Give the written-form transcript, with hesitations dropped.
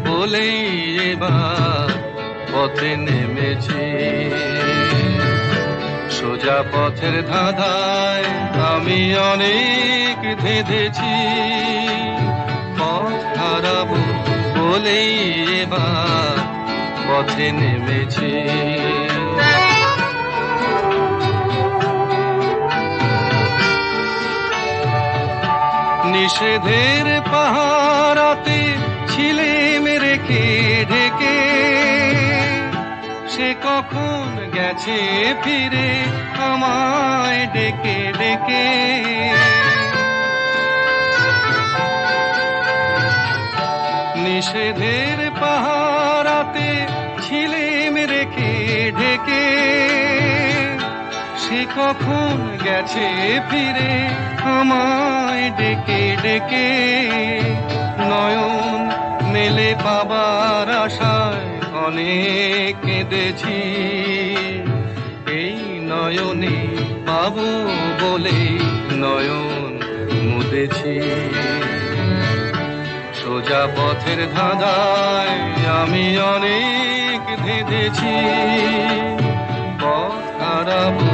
বলেই এবার পথে নেমেছি। সোজা পথের ধাঁধায় আমি অনেক ধেঁধেছি, পথ হারাবো বলেই এবার পথে নেমেছি। নিষেধের পাহারাতে ছিলেম রেখে ঢেকে, সে কখন গেছে ফিরে আমায় ডেকে ডেকে। নিষেধের পাহারাতে ছিলেম রেখে ঢেকে, সে কখন গেছে ফিরে আমায় ডেকে ডেকে। নয়ন মেলে পাবার আশায় অনেক কেঁদেছি, এই নয়নে পাবো বলে নয়ন মুদেছি। সোজা পথের ধাঁধায় আমি অনেক ধেঁধেছি, পথ হারাবো